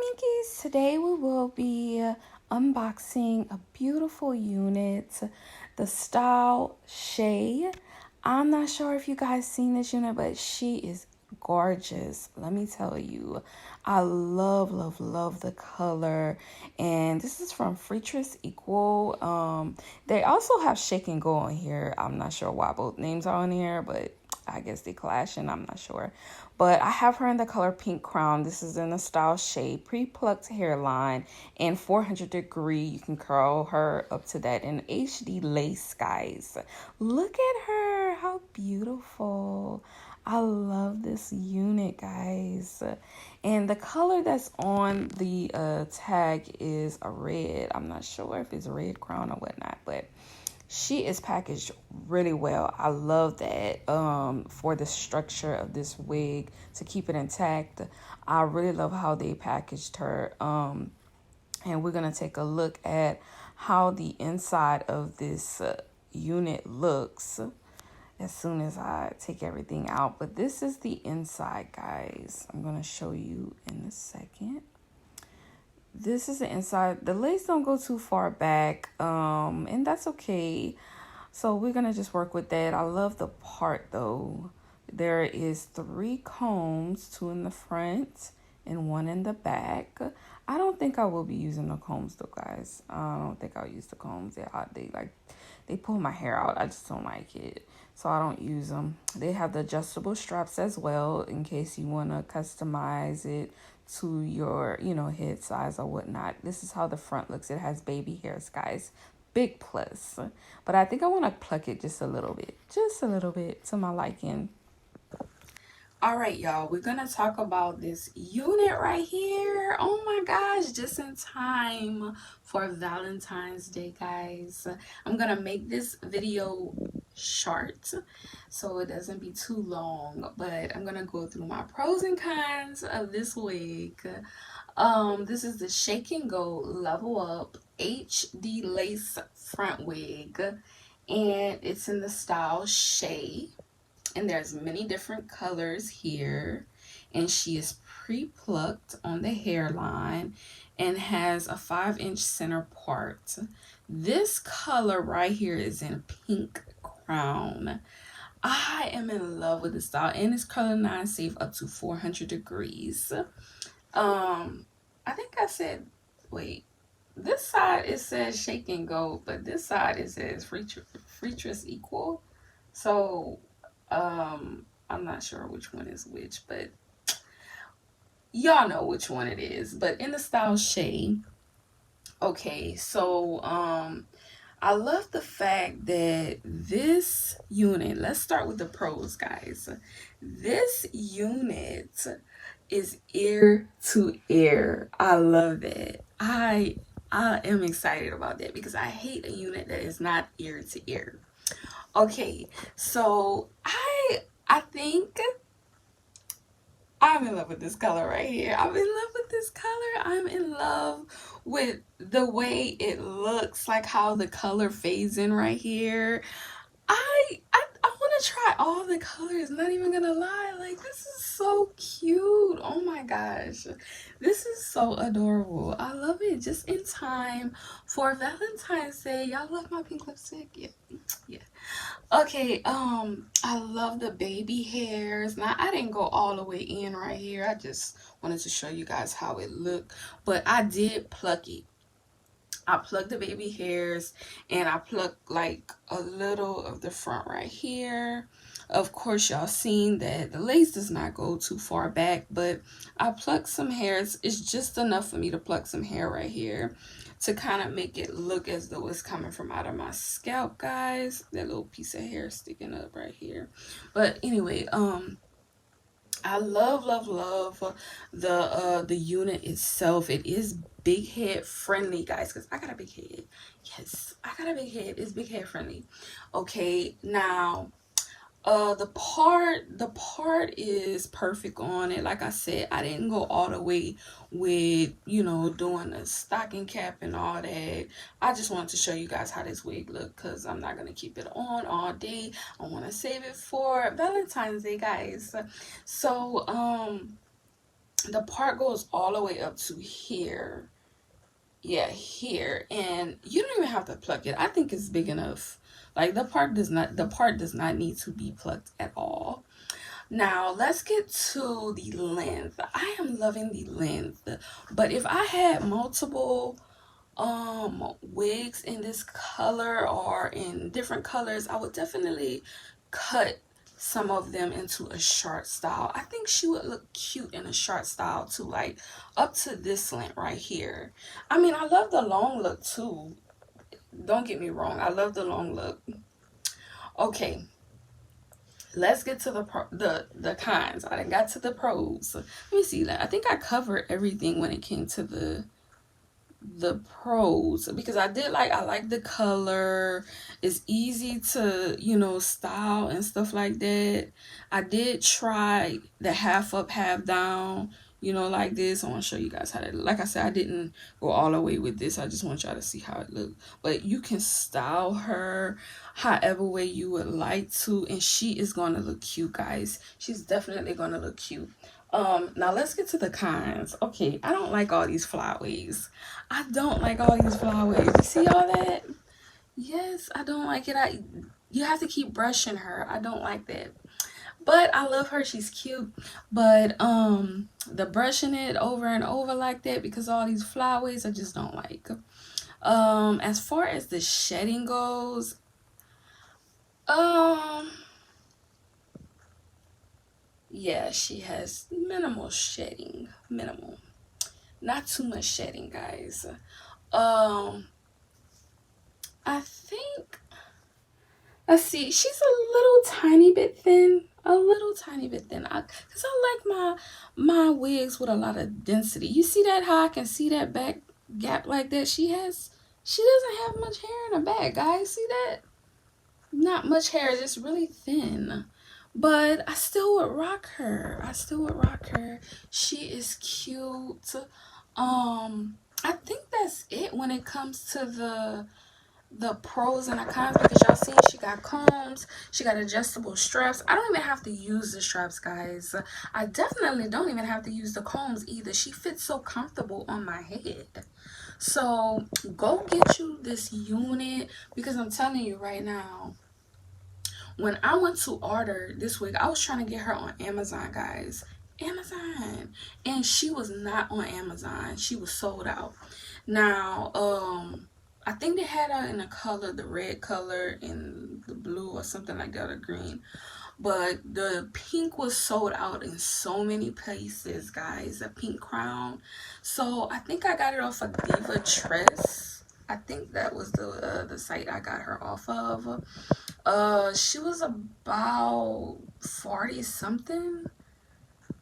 Minkies! Today we will be unboxing a beautiful unit, the style Shay. I'm not sure if you guys seen this unit, but she is gorgeous. Let me tell you, I love the color. And this is from freetress Equal. They also have Shake and Go on here. I'm not sure why both names are on here, but I guess they clash and I'm not sure. But I have her in the color Pink Crown. This is in the style Shade, pre-plucked hairline, and 400 degree. You can curl her up to that in HD lace, guys. Look at her. How beautiful. I love this unit, guys. And the color that's on the tag is a red. I'm not sure if it's a red crown or whatnot, but she is packaged really well. I love that for the structure of this wig to keep it intact. I really love how they packaged her. And we're going to take a look at how the inside of this unit looks as soon as I take everything out. But this is the inside, guys. I'm going to show you in a second. This is the inside. The lace don't go too far back, and that's okay. So we're gonna just work with that. I love the part though. There is 3 combs, 2 in the front and 1 in the back. I don't think I will be using the combs though, guys. I don't think I'll use the combs. They pull my hair out. I just don't like it, so I don't use them. They have the adjustable straps as well in case you want to customize it to your, head size or whatnot. This is how the front looks. It has baby hairs, guys. Big plus. But I think I want to pluck it just a little bit to my liking. All right, y'all, we're gonna talk about this unit right here. Oh my gosh, just in time for Valentine's Day, guys. I'm gonna make this video short so it doesn't be too long, but I'm gonna go through my pros and cons of this wig. This is the Shake and Go Level Up HD Lace Front Wig, and it's in the style Shay. And there's many different colors here, and she is pre-plucked on the hairline and has a 5-inch center part. This color right here is in Pink Crown. I am in love with this style, and it's color 9 safe up to 400 degrees. I think I said, wait, this side it says Shake and Go, but this side it says freetress Equal. So I'm not sure which one is which, but y'all know which one it is. But in the style Shay. Okay, so I love the fact that this unit, let's start with the pros, guys. This unit is ear to ear. I love it. I am excited about that because I hate a unit that is not ear to ear. Okay, so I think I'm in love with this color right here. I'm in love with this color. I'm in love with the way it looks, like how the color fades in right here. I want to try all the colors, not even gonna lie. Like, this is so cute. Oh my gosh, this is so adorable. I love it. Just in time for Valentine's Day. Y'all love my pink lipstick? Yeah. Okay, I love the baby hairs. Now, I didn't go all the way in right here. I just wanted to show you guys how it looked, but I did pluck it. I plucked the baby hairs, and I plucked like a little of the front right here. Of course, y'all seen that the lace does not go too far back, but I plucked some hairs. It's just enough for me to pluck some hair right here to kind of make it look as though it's coming from out of my scalp, guys. That little piece of hair sticking up right here. But anyway, I love the unit itself. It is big head friendly, guys, because I got a big head. Yes, I got a big head. It's big head friendly. Okay, now the part is perfect on it. Like I said, I didn't go all the way with, doing the stocking cap and all that. I just wanted to show you guys how this wig look, because I'm not gonna keep it on all day. I want to save it for Valentine's Day, guys. So the part goes all the way up to here. Yeah, here. And you don't even have to pluck it. I think it's big enough. Like the part does not need to be plucked at all. Now let's get to the length. I am loving the length. But if I had multiple wigs in this color or in different colors, I would definitely cut some of them into a short style. I think she would look cute in a short style too, like up to this length right here. I mean, I love the long look too, don't get me wrong, I love the long look. Okay, let's get to the cons. I done got to the pros. Let me see that. I think I covered everything when it came to the pros, because I like the color. It's easy to, you know, style and stuff like that. I did try the half up half down, you know, like this. I want to show you guys how to, like I said, I didn't go all the way with this. I just want y'all to see how it looked. But you can style her however way you would like to, and she is going to look cute, guys. She's definitely going to look cute. Now let's get to the cons. Okay, I don't like all these flyaways. I don't like all these flyaways. You see all that? Yes, I don't like it. You have to keep brushing her. I don't like that. But I love her. She's cute. But the brushing it over and over like that because all these flyaways I just don't like. As far as the shedding goes, yeah, she has minimal shedding. Minimal. Not too much shedding, guys. I think, let's see, she's a little tiny bit thin. A little tiny bit thin. Because I like my wigs with a lot of density. You see that, how I can see that back gap like that? She doesn't have much hair in her back, guys. See that? Not much hair, just really thin. But I still would rock her. I still would rock her. She is cute. I think that's it when it comes to the pros and the cons, because y'all see she got combs, she got adjustable straps. I don't even have to use the straps, guys. I definitely don't even have to use the combs either. She fits so comfortable on my head. So go get you this unit, because I'm telling you right now, when I went to order this wig, I was trying to get her on Amazon, guys. Amazon. And she was not on Amazon. She was sold out. Now, I think they had her in a color, the red color and the blue or something like that, or green. But the pink was sold out in so many places, guys. A pink crown. So I think I got it off of Diva Tress. I think that was the site I got her off of. She was about 40 something,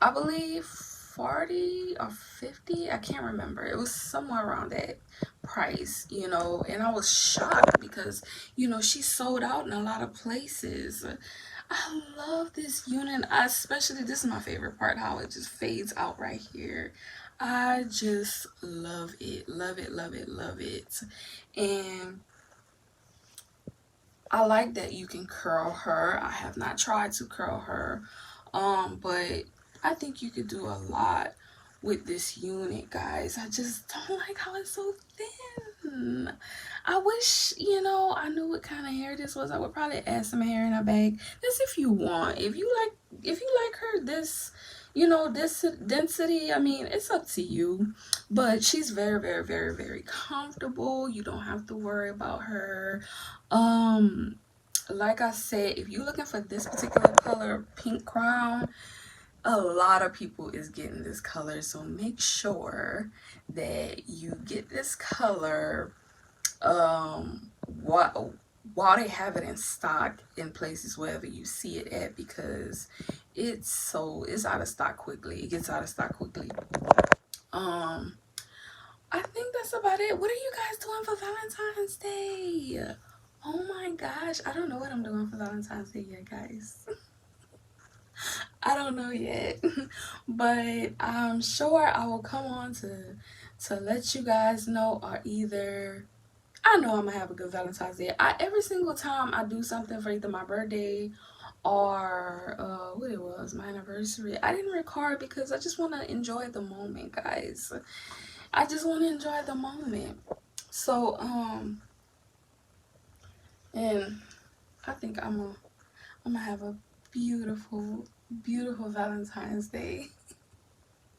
I believe. 40 or 50, I can't remember. It was somewhere around that price, you know. And I was shocked because, you know, she sold out in a lot of places. I love this unit. Especially, this is my favorite part, how it just fades out right here. I just love it, love it, love it, love it. And I like that you can curl her. I have not tried to curl her, but I think you could do a lot with this unit, guys. I just don't like how it's so thin. I wish, you know, I knew what kind of hair this was. I would probably add some hair in her bag. That's if you want. If you like her this, you know, this density, I mean, it's up to you. But she's very, very, very, very comfortable. You don't have to worry about her. Like I said, if you're looking for this particular color, pink crown, a lot of people is getting this color, so make sure that you get this color while they have it in stock in places wherever you see it at, because it's out of stock quickly. It gets out of stock quickly. I think that's about it. What are you guys doing for Valentine's Day? Oh my gosh, I don't know what I'm doing for Valentine's Day yet, guys. I don't know yet, but I'm sure I will come on to let you guys know, or either I know I'm gonna have a good Valentine's Day. Every single time I do something for either my birthday or what it was, my anniversary. I didn't record because I just want to enjoy the moment, guys. I just want to enjoy the moment. So and I think I'm gonna have a beautiful Valentine's Day.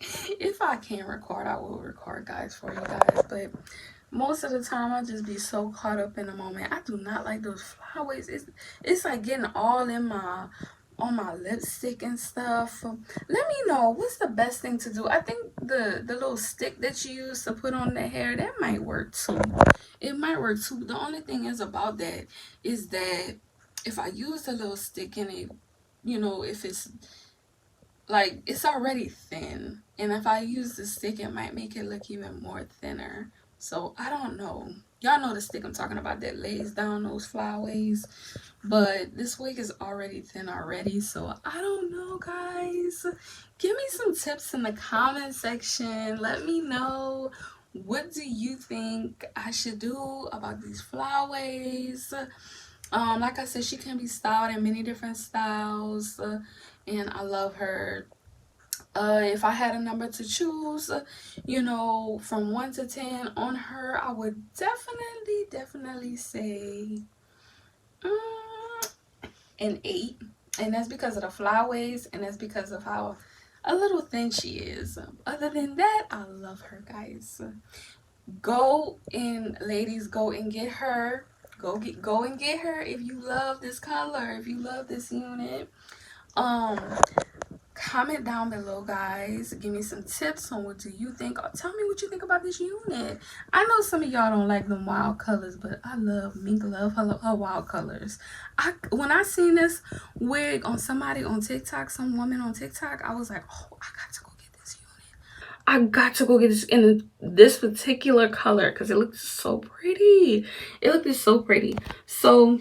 If I can record, I will record, guys, for you guys. But most of the time, I just be so caught up in the moment. I do not like those flyaways. It's like getting all in my on my lipstick and stuff. Let me know what's the best thing to do. I think the little stick that you use to put on the hair, that might work too. It might work too. The only thing is about that is that if I use the little stick in it, you know, if it's like it's already thin, and if I use the stick, it might make it look even more thinner. So I don't know. Y'all know the stick I'm talking about that lays down those flyaways. But this wig is already thin already, so I don't know, guys. Give me some tips in the comment section. Let me know, what do you think I should do about these flyaways? Like I said, she can be styled in many different styles, and I love her. If I had a number to choose, you know, from 1 to 10 on her, I would definitely say an 8. And that's because of the flyaways, and that's because of how a little thin she is. Other than that, I love her, guys. Go and ladies, go and get her. Go and get her if you love this color, if you love this unit. Comment down below, guys. Give me some tips on what do you think. Tell me what you think about this unit. I know some of y'all don't like them wild colors, but I love Mink love her wild colors. When I seen this wig on somebody on TikTok, some woman on TikTok, I was like, oh, I got to go get this unit. I got to go get this in this particular color because it looks so pretty. It looked so pretty. So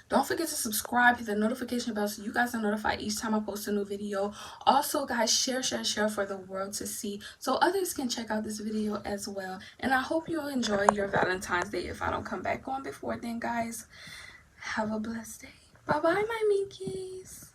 don't forget to subscribe, hit the notification bell so you guys are notified each time I post a new video. Also, guys, share for the world to see so others can check out this video as well. And I hope you enjoy your Valentine's Day. If I don't come back on before then, guys, have a blessed day. Bye bye, my minkies.